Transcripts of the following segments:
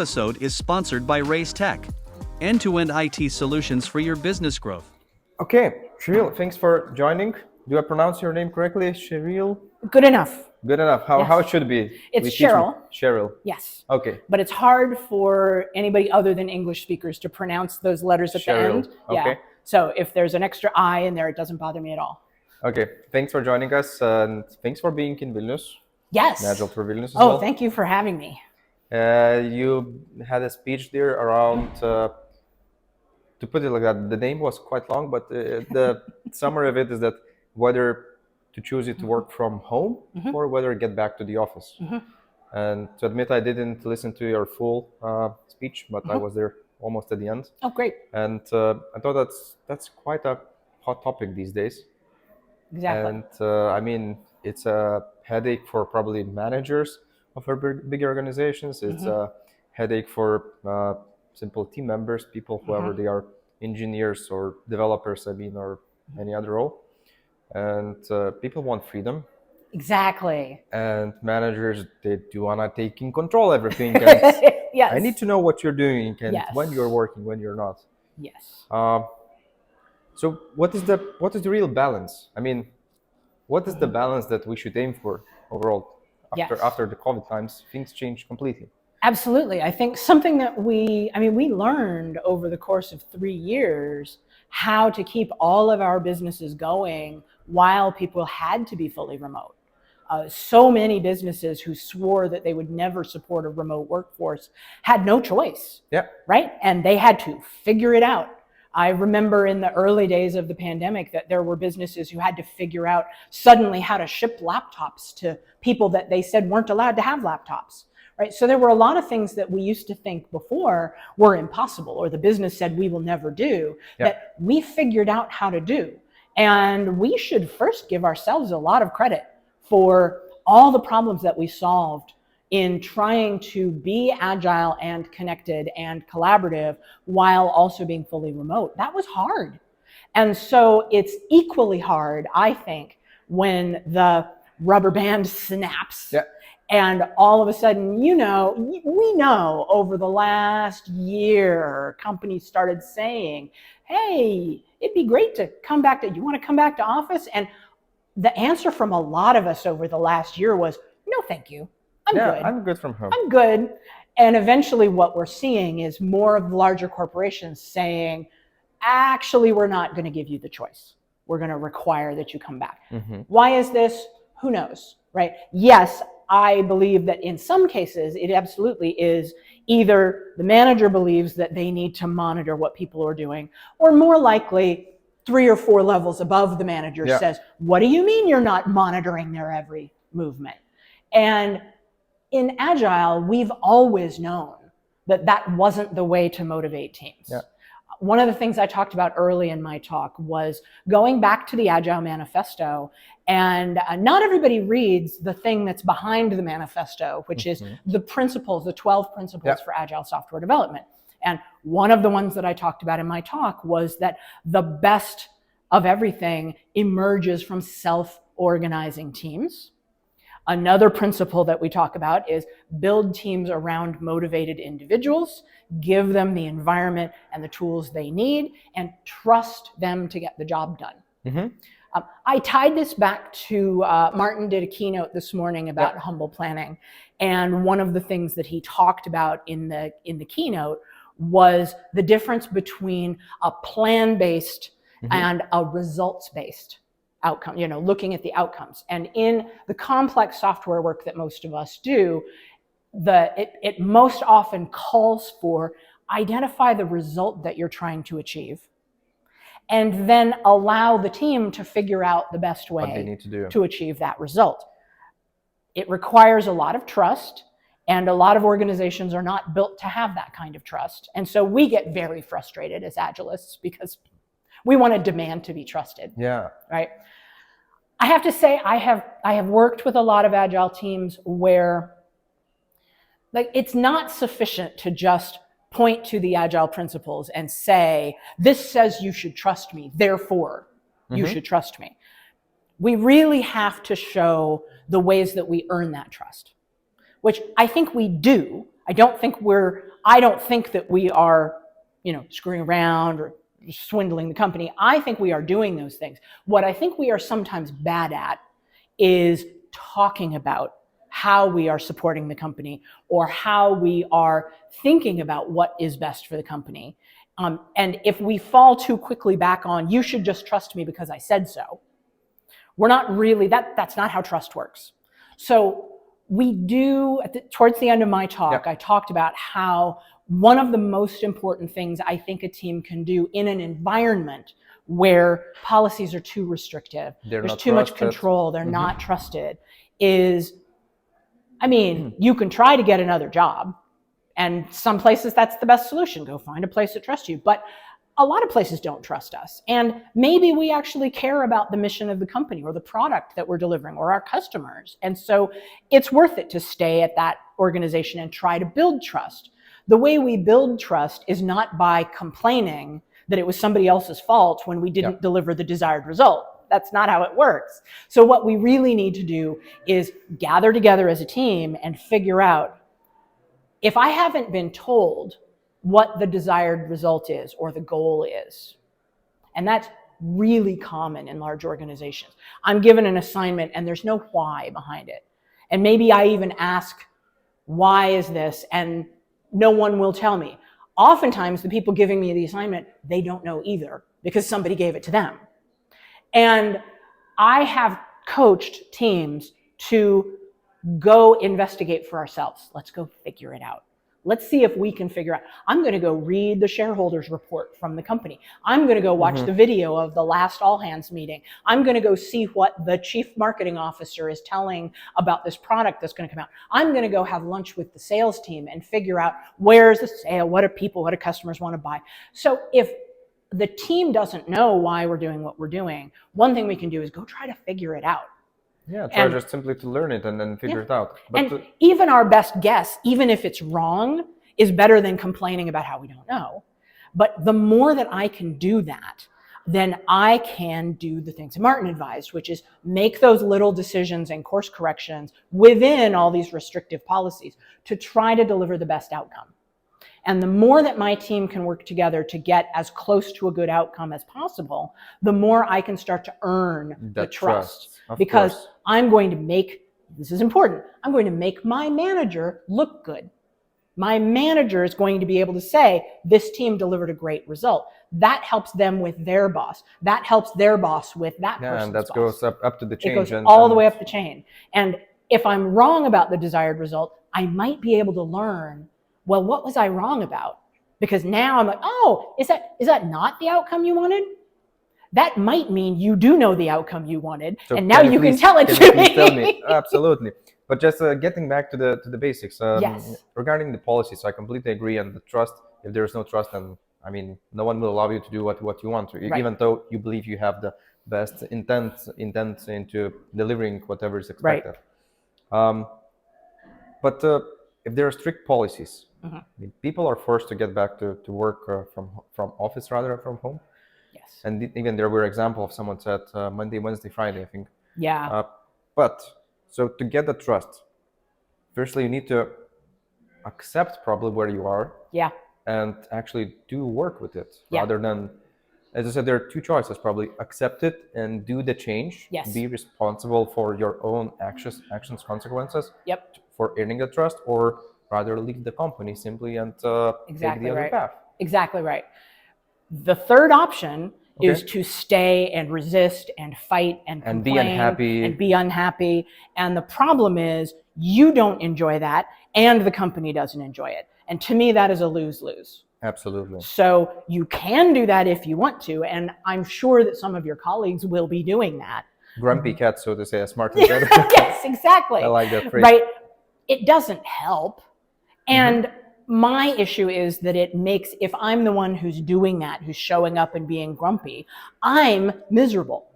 episode is sponsored by Raise Tech, end-to-end IT solutions for your business growth. Okay, Cheryl, thanks for joining. Do I pronounce your name correctly, Cheryl? Good enough. Good enough. How, Yes. how it should be? It's Teach me. Cheryl. Cheryl. Yes. Okay. But it's hard for anybody other than English speakers to pronounce those letters at Cheryl. the end. Yeah. Okay. So if there's an extra I in there, it doesn't bother me at all. Okay. Thanks for joining us, and thanks for being in Vilnius, Yes. Agile Tour Vilnius as Oh, well. thank you for having me. You had a speech there around, to put it like that, the name was quite long, but the summary of it is that whether to choose it to work from home or whether get back to the office. And to admit, I didn't listen to your full speech, but I was there almost at the end. Oh, great. And I thought that's quite a hot topic these days. Exactly. And I mean, it's a headache for probably managers of our bigger organizations. It's a headache for simple team members, people, whoever they are, engineers or developers, I mean, or any other role. And people want freedom. Exactly. And managers, they do want to take in control everything. And Yes. I need to know what you're doing and Yes. when you're working, when you're not. Yes. So what is the real balance? I mean, what is the balance that we should aim for overall? After the COVID times, things changed completely. Absolutely. I think something that we learned over the course of 3 years how to keep all of our businesses going while people had to be fully remote. So many businesses who swore that they would never support a remote workforce had no choice. Yeah. Right? And they had to figure it out. I remember in the early days of the pandemic that there were businesses who had to figure out suddenly how to ship laptops to people that they said weren't allowed to have laptops. Right? So there were a lot of things that we used to think before were impossible, or the business said we will never do, that we figured out how to do. And we should first give ourselves a lot of credit for all the problems that we solved in trying to be agile and connected and collaborative while also being fully remote. That was hard. And so it's equally hard, I think, when the rubber band snaps. Yeah. And all of a sudden, we know over the last year, companies started saying, hey, it'd be great to come back you want to come back to office? And the answer from a lot of us over the last year was, no, thank you. I'm good. I'm good from home. I'm good. And eventually what we're seeing is more of the larger corporations saying, actually, we're not going to give you the choice. We're going to require that you come back. Why is this? Who knows, right? Yes, I believe that in some cases, it absolutely is either the manager believes that they need to monitor what people are doing, or more likely 3 or 4 levels above the manager says, what do you mean you're not monitoring their every movement? And in Agile, we've always known that that wasn't the way to motivate teams. Yeah. One of the things I talked about early in my talk was going back to the Agile Manifesto, and not everybody reads the thing that's behind the manifesto, which is the principles, the 12 principles for Agile software development. And one of the ones that I talked about in my talk was that the best of everything emerges from self-organizing teams. Another principle that we talk about is build teams around motivated individuals, give them the environment and the tools they need, and trust them to get the job done. I tied this back to Martin did a keynote this morning about humble planning, and one of the things that he talked about in the keynote was the difference between a plan-based and a results-based outcome, looking at the outcomes. And in the complex software work that most of us do, it most often calls for identify the result that you're trying to achieve, and then allow the team to figure out the best way what they need to do to achieve that result. It requires a lot of trust, and a lot of organizations are not built to have that kind of trust. And so we get very frustrated as Agilists because we want to demand to be trusted. Yeah. Right? I have to say, I have worked with a lot of Agile teams where it's not sufficient to just point to the Agile principles and say, this says you should trust me, therefore you should trust me. We really have to show the ways that we earn that trust, which I think we do. I don't think we're I don't think that we are, screwing around or swindling the company. I think we are doing those things. What I think we are sometimes bad at is talking about how we are supporting the company or how we are thinking about what is best for the company. And if we fall too quickly back on, you should just trust me because I said so, we're not really, that's not how trust works. So we do, towards the end of my talk, I talked about how one of the most important things I think a team can do in an environment where policies are too restrictive, there's too much control, they're not trusted, is, you can try to get another job. And some places that's the best solution. Go find a place that trusts you. But a lot of places don't trust us. And maybe we actually care about the mission of the company or the product that we're delivering or our customers. And so it's worth it to stay at that organization and try to build trust. The way we build trust is not by complaining that it was somebody else's fault when we didn't deliver the desired result. That's not how it works. So what we really need to do is gather together as a team and figure out, if I haven't been told what the desired result is or the goal is, and that's really common in large organizations. I'm given an assignment and there's no why behind it. And maybe I even ask, why is this? And no one will tell me. Oftentimes the people giving me the assignment, they don't know either because somebody gave it to them. And I have coached teams to go investigate for ourselves. Let's go figure it out. Let's see if we can figure out. I'm going to go read the shareholders report from the company. I'm going to go watch the video of the last all hands meeting. I'm going to go see what the chief marketing officer is telling about this product that's going to come out. I'm going to go have lunch with the sales team and figure out where's the sale, what do customers want to buy. So if the team doesn't know why we're doing what we're doing, one thing we can do is go try to figure it out. Yeah, try just simply to learn it and then figure it out. But and even our best guess, even if it's wrong, is better than complaining about how we don't know. But the more that I can do that, then I can do the things Martin advised, which is make those little decisions and course corrections within all these restrictive policies to try to deliver the best outcome. And the more that my team can work together to get as close to a good outcome as possible, the more I can start to earn the trust. Because I'm going to make, this is important, I'm going to make my manager look good. My manager is going to be able to say, this team delivered a great result. That helps them with their boss. That helps their boss with that person's boss. And that goes up to the chain. It goes all the way up the chain. And if I'm wrong about the desired result, I might be able to learn, well, what was I wrong about? Because now I'm like, oh, is that not the outcome you wanted? That might mean you do know the outcome you wanted, so and now you can tell it to me. Tell me. Absolutely. But just getting back to the basics, regarding the policy, so I completely agree on the trust. If there is no trust, then no one will allow you to do what you want to, even though you believe you have the best intent into delivering whatever is expected. But if there are strict policies, people are forced to get back to work from office rather than from home. Yes. And even there were examples of someone said Monday, Wednesday, Friday, I think. Yeah. But so to get the trust, firstly, you need to accept probably where you are. Yeah. And actually do work with it rather than, as I said, there are two choices probably: accept it and do the change. Yes. Be responsible for your own actions, consequences. Yep. For earning the trust, or rather leave the company simply and take the other path. Exactly right. The third option is to stay and resist and fight and complain and be unhappy. And the problem is you don't enjoy that and the company doesn't enjoy it. And to me, that is a lose-lose. Absolutely. So you can do that if you want to. And I'm sure that some of your colleagues will be doing that. Grumpy cat, so to say, as Martin said. Yes, exactly. I like that phrase. Right. It doesn't help. And my issue is that it makes, if I'm the one who's doing that, who's showing up and being grumpy, I'm miserable.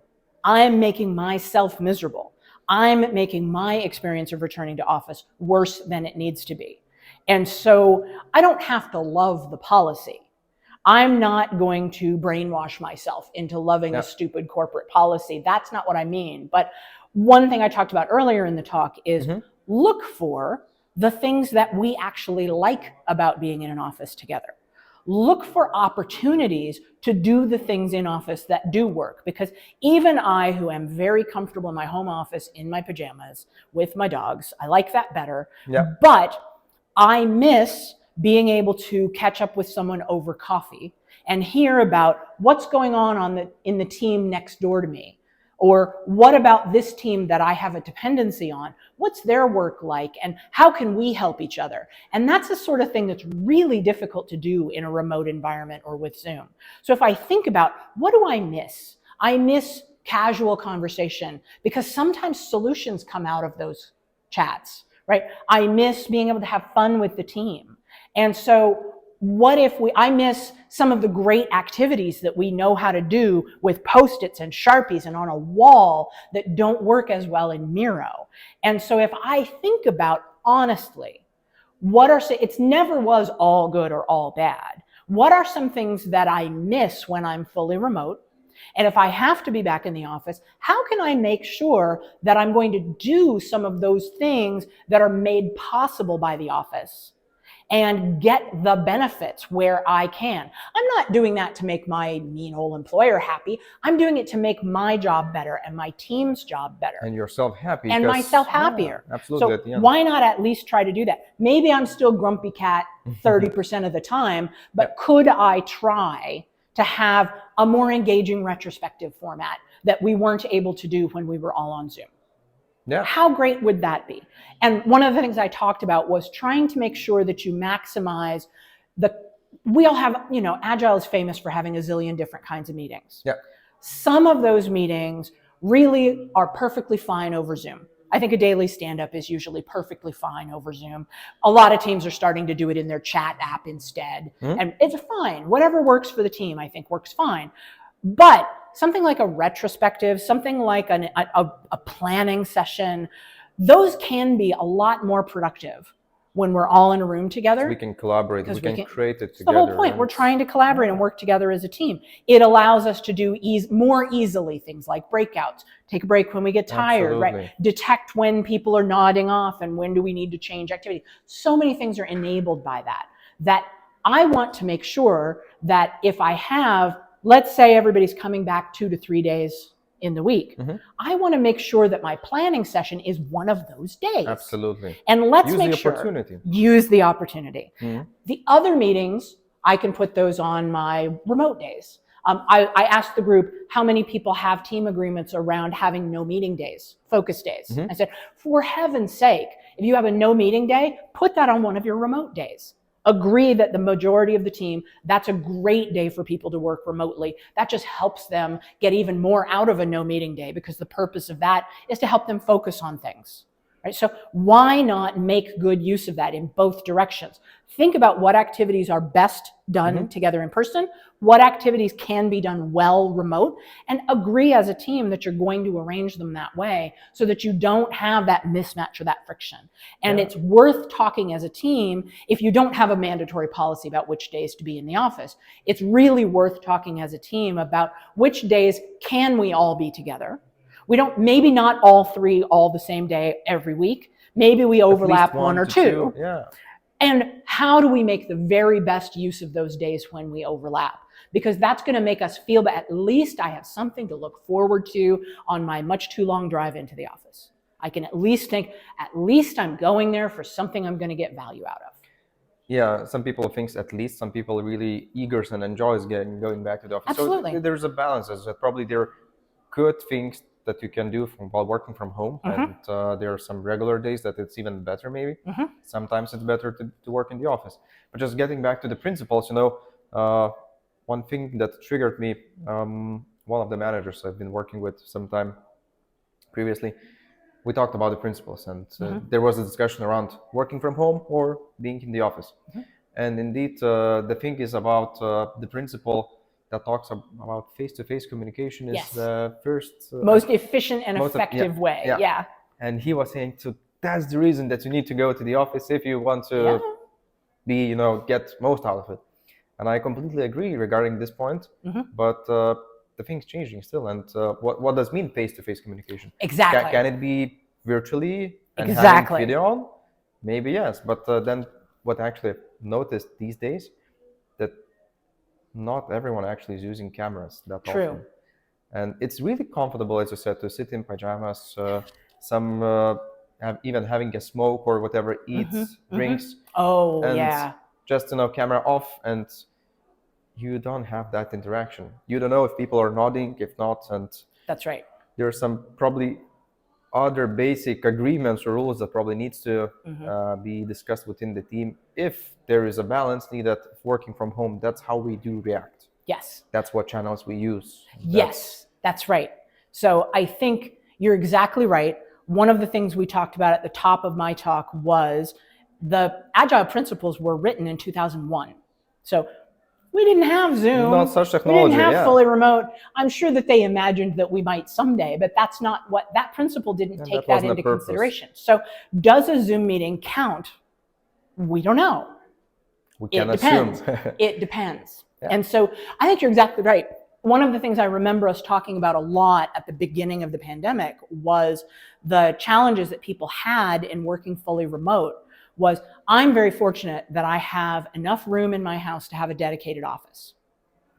I'm making myself miserable. I'm making my experience of returning to office worse than it needs to be. And so I don't have to love the policy. I'm not going to brainwash myself into loving a stupid corporate policy. That's not what I mean. But one thing I talked about earlier in the talk is look for the things that we actually like about being in an office together. Look for opportunities to do the things in office that do work, because even I, who am very comfortable in my home office in my pajamas with my dogs, I like that better. Yeah. But I miss being able to catch up with someone over coffee and hear about what's going on in the team next door to me. Or what about this team that I have a dependency on? What's their work like? And how can we help each other? And that's the sort of thing that's really difficult to do in a remote environment or with Zoom. So if I think about, what do I miss? I miss casual conversation, because sometimes solutions come out of those chats, right? I miss being able to have fun with the team. And so what if I miss some of the great activities that we know how to do with Post-its and Sharpies and on a wall that don't work as well in Miro. And so if I think about, honestly, it never was all good or all bad. What are some things that I miss when I'm fully remote? And if I have to be back in the office, how can I make sure that I'm going to do some of those things that are made possible by the office and get the benefits where I can? I'm not doing that to make my mean old employer happy. I'm doing it to make my job better and my team's job better. And yourself happy. And myself happier. Yeah, absolutely. So at the end. why not at least try to do that? Maybe I'm still grumpy cat 30% of the time, but could I try to have a more engaging retrospective format that we weren't able to do when we were all on Zoom? Yeah. How great would that be? And one of the things I talked about was trying to make sure that you maximize we all have, Agile is famous for having a zillion different kinds of meetings. Yeah. Some of those meetings really are perfectly fine over Zoom. I think a daily stand-up is usually perfectly fine over Zoom. A lot of teams are starting to do it in their chat app instead. And it's fine. Whatever works for the team, I think, works fine. But something like a retrospective, something like a planning session, those can be a lot more productive when we're all in a room together. So we can collaborate, we can create it together. The whole point. We're trying to collaborate and work together as a team. It allows us to do more easily things like breakouts, take a break when we get tired, right? Detect when people are nodding off and when do we need to change activity. So many things are enabled by that I want to make sure that if I have, let's say everybody's coming back 2 to 3 days in the week, I want to make sure that my planning session is one of those days. Absolutely. And let's use make the sure opportunity. Use the opportunity. The other meetings, I can put those on my remote days. I asked the group how many people have team agreements around having no meeting days, focus days. I said, for heaven's sake, if you have a no meeting day, put that on one of your remote days. Agree that the majority of the team, that's a great day for people to work remotely. That just helps them get even more out of a no meeting day, because the purpose of that is to help them focus on things. Right? So why not make good use of that in both directions? Think about what activities are best done together in person, what activities can be done well remote, and agree as a team that you're going to arrange them that way so that you don't have that mismatch or that friction. And it's worth talking as a team if you don't have a mandatory policy about which days to be in the office. It's really worth talking as a team about which days can we all be together. We don't, maybe not all three all the same day every week. Maybe we overlap one or two. Yeah. And how do we make the very best use of those days when we overlap? Because that's going to make us feel that at least I have something to look forward to on my much too long drive into the office. I can at least think, at least I'm going there for something I'm going to get value out of. Yeah, some people think at least, some people really eager and enjoys going back to the office. Absolutely. So there's a balance. Probably there are good things that you can do while working from home, and there are some regular days that it's even better maybe. Sometimes it's better to work in the office. But just getting back to the principles, one thing that triggered me, one of the managers I've been working with some time previously, we talked about the principles, and there was a discussion around working from home or being in the office. And indeed, the thing is about the principle that talks about face-to-face communication is the first most efficient and effective way. Yeah. And he was saying, so that's the reason that you need to go to the office if you want to be, get most out of it. And I completely agree regarding this point. But the thing's changing still. And what does mean face-to-face communication? Exactly. Can it be virtually and having video on? Maybe yes, but then what I actually noticed these days, that not everyone actually is using cameras that True. often. And it's really comfortable, as you said, to sit in pajamas, some even having a smoke or whatever, eats, drinks, Oh, and yeah. just, camera off, and you don't have that interaction. You don't know if people are nodding, if not, and That's right. there are some probably other basic agreements or rules that probably needs to be discussed within the team. If there is a balance needed of working from home, that's how we do react. Yes. That's what channels we use. Yes, that's right. So I think you're exactly right. One of the things we talked about at the top of my talk was the Agile principles were written in 2001. So we didn't have Zoom. Not such We didn't technology, have yeah. fully remote. I'm sure that they imagined that we might someday, but that's not what that principle didn't And take that that wasn't into the purpose. consideration. So does a Zoom meeting count? We don't know. We It can depends. assume. It depends. Yeah. And so I think you're exactly right. One of the things I remember us talking about a lot at the beginning of the pandemic was the challenges that people had in working fully remote. Was I'm very fortunate that I have enough room in my house to have a dedicated office.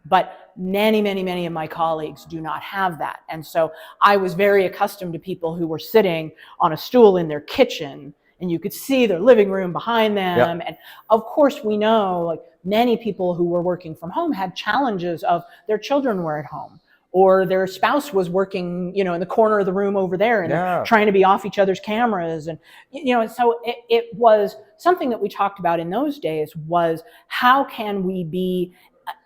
But many, many, many of my colleagues do not have that. And so I was very accustomed to people who were sitting on a stool in their kitchen and you could see their living room behind them. Yep. And of course, we know like many people who were working from home had challenges of their children were at home or their spouse was working, in the corner of the room over there and they're trying to be off each other's cameras. And, so it was something that we talked about in those days was how can we be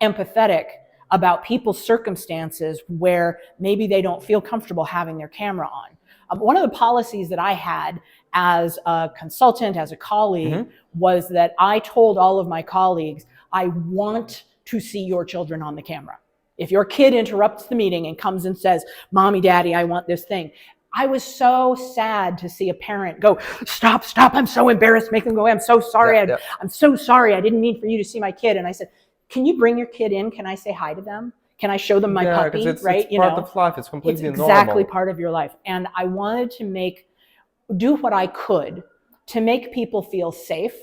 empathetic about people's circumstances where maybe they don't feel comfortable having their camera on. One of the policies that I had as a consultant, as a colleague, was that I told all of my colleagues, I want to see your children on the camera. If your kid interrupts the meeting and comes and says, Mommy, Daddy, I want this thing. I was so sad to see a parent go, stop, I'm so embarrassed, make them go, I'm so sorry, I'm so sorry, I didn't mean for you to see my kid. And I said, can you bring your kid in? Can I say hi to them? Can I show them my puppy? It's right? It's part of life. It's completely normal. It's exactly normal. part of your life. And I wanted to do what I could to make people feel safe,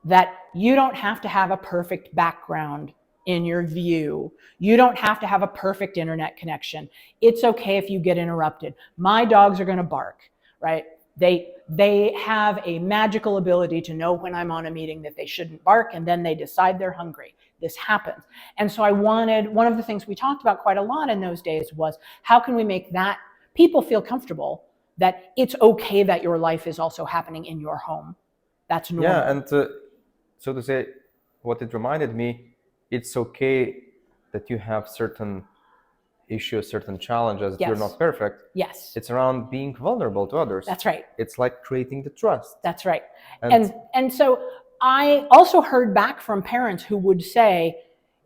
that you don't have to have a perfect background in your view. You don't have to have a perfect internet connection. It's okay if you get interrupted. My dogs are going to bark, right? They have a magical ability to know when I'm on a meeting that they shouldn't bark, and then they decide they're hungry. This happens. And so one of the things we talked about quite a lot in those days was how can we make that people feel comfortable that it's okay that your life is also happening in your home. That's normal. Yeah, and so to say, what it reminded me, it's okay that you have certain issues, certain challenges, that you're not perfect. Yes. It's around being vulnerable to others. That's right. It's like creating the trust. That's right. And so I also heard back from parents who would say,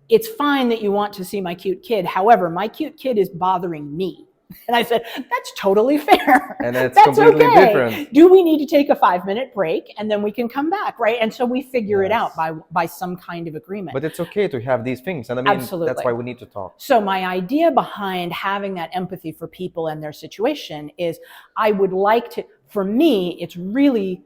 it's fine that you want to see my cute kid. However, my cute kid is bothering me. And I said, that's totally fair. And it's that's completely okay. different. Do we need to take a 5-minute break and then we can come back, right? And so we figure it out by some kind of agreement. But it's okay to have these things. And I mean, Absolutely. That's why we need to talk. So my idea behind having that empathy for people and their situation is I would like to, for me, it's really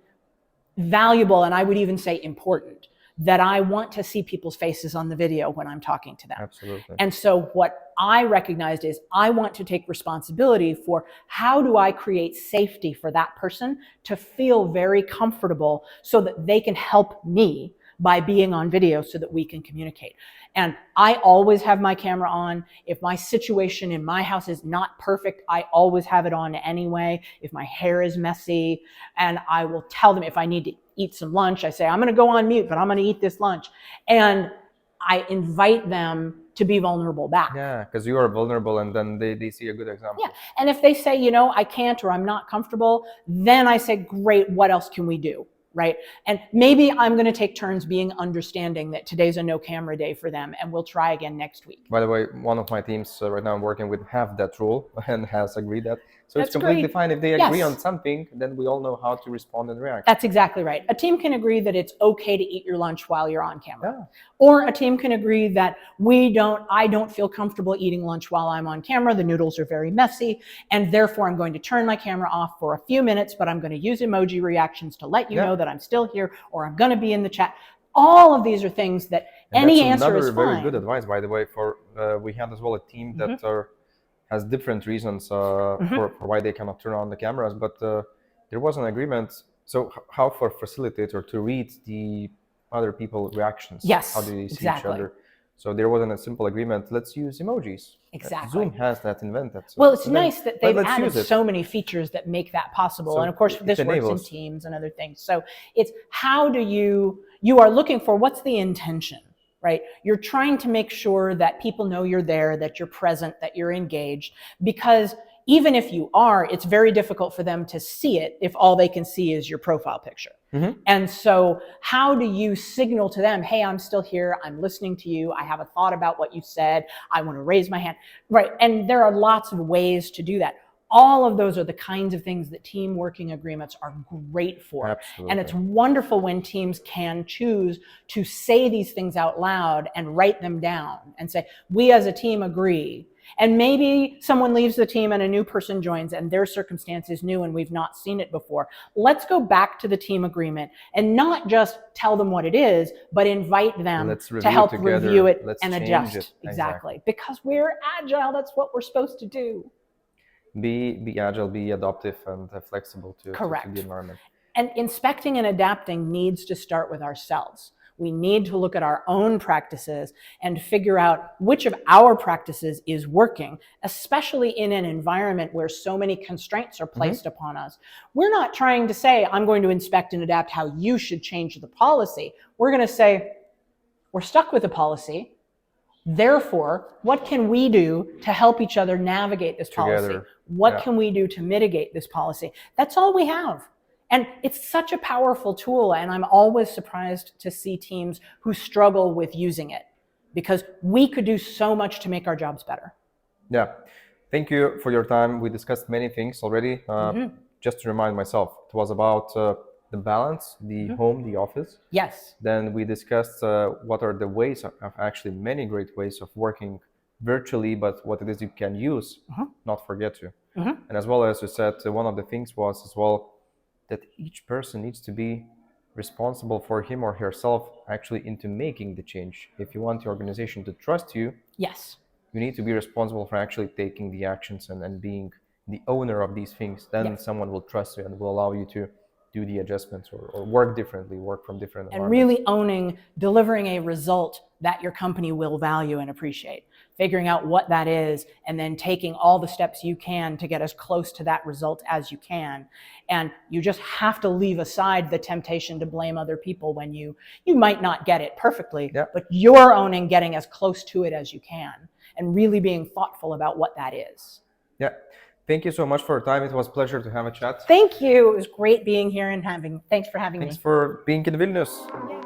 valuable, and I would even say important, that I want to see people's faces on the video when I'm talking to them. Absolutely. And so what I recognized is I want to take responsibility for how do I create safety for that person to feel very comfortable so that they can help me by being on video so that we can communicate. And I always have my camera on. If my situation in my house is not perfect, I always have it on anyway. If my hair is messy, and I will tell them if I need to eat some lunch, I say, I'm going to go on mute, but I'm going to eat this lunch. And I invite them to be vulnerable back. Yeah, because you are vulnerable and then they see a good example. Yeah, and if they say, I can't or I'm not comfortable, then I say, great, what else can we do? Right? And maybe I'm going to take turns being understanding that today's a no camera day for them and we'll try again next week. By the way, one of my teams right now I'm working with have that rule and has agreed that So it's That's completely great. fine if they agree Yes. on something, then we all know how to respond and react. That's exactly right. A team can agree that it's okay to eat your lunch while you're on camera. Yeah. Or a team can agree that I don't feel comfortable eating lunch while I'm on camera. The noodles are very messy, and therefore I'm going to turn my camera off for a few minutes, but I'm going to use emoji reactions to let you know that I'm still here, or I'm going to be in the chat. All of these are things that And any that's answer another is very fine. good advice, by the way. For we have as well a team that has different reasons for why they cannot turn on the cameras, but there was an agreement. So how for facilitator to read the other people's reactions? Yes, How do they see exactly. each other? So there wasn't a simple agreement. Let's use emojis. Exactly. Zoom has that invented. So, Well, it's nice that they've let's added use it. so many features that make that possible. So and of course, it this works in enables. Teams and other things. So it's how do you are looking for what's the intention, right? You're trying to make sure that people know you're there, that you're present, that you're engaged, because even if you are, it's very difficult for them to see it if all they can see is your profile picture. And so how do you signal to them, hey, I'm still here, I'm listening to you, I have a thought about what you said, I want to raise my hand, right? And there are lots of ways to do that. All of those are the kinds of things that team working agreements are great for. Absolutely. And it's wonderful when teams can choose to say these things out loud and write them down and say, we as a team agree. And maybe someone leaves the team and a new person joins and their circumstance is new and we've not seen it before. Let's go back to the team agreement and not just tell them what it is, but invite them to help review it and adjust. Exactly. Because we're agile, that's what we're supposed to do. Be agile, be adaptive and flexible to the environment. And inspecting and adapting needs to start with ourselves. We need to look at our own practices and figure out which of our practices is working, especially in an environment where so many constraints are placed upon us. We're not trying to say, I'm going to inspect and adapt how you should change the policy. We're going to say, we're stuck with the policy. Therefore, what can we do to help each other navigate this policy? What can we do to mitigate this policy? That's all we have. And it's such a powerful tool, and I'm always surprised to see teams who struggle with using it, because we could do so much to make our jobs better. Yeah. Thank you for your time. We discussed many things already. Just to remind myself, it was about the balance, the home, the office. Yes. Then we discussed what are the ways of actually many great ways of working virtually, but what it is you can use, not forget to. And as well as you said, one of the things was as well that each person needs to be responsible for him or herself actually into making the change. If you want the organization to trust you, yes, you need to be responsible for actually taking the actions and being the owner of these things. Then someone will trust you and will allow you to do the adjustments or work differently, work from different environments. And really owning, delivering a result that your company will value and appreciate. Figuring out what that is and then taking all the steps you can to get as close to that result as you can. And you just have to leave aside the temptation to blame other people when you might not get it perfectly, but you're owning getting as close to it as you can and really being thoughtful about what that is. Yeah. Thank you so much for your time. It was a pleasure to have a chat. Thank you. It was great being here and thanks for having me. Thanks for being in Vilnius.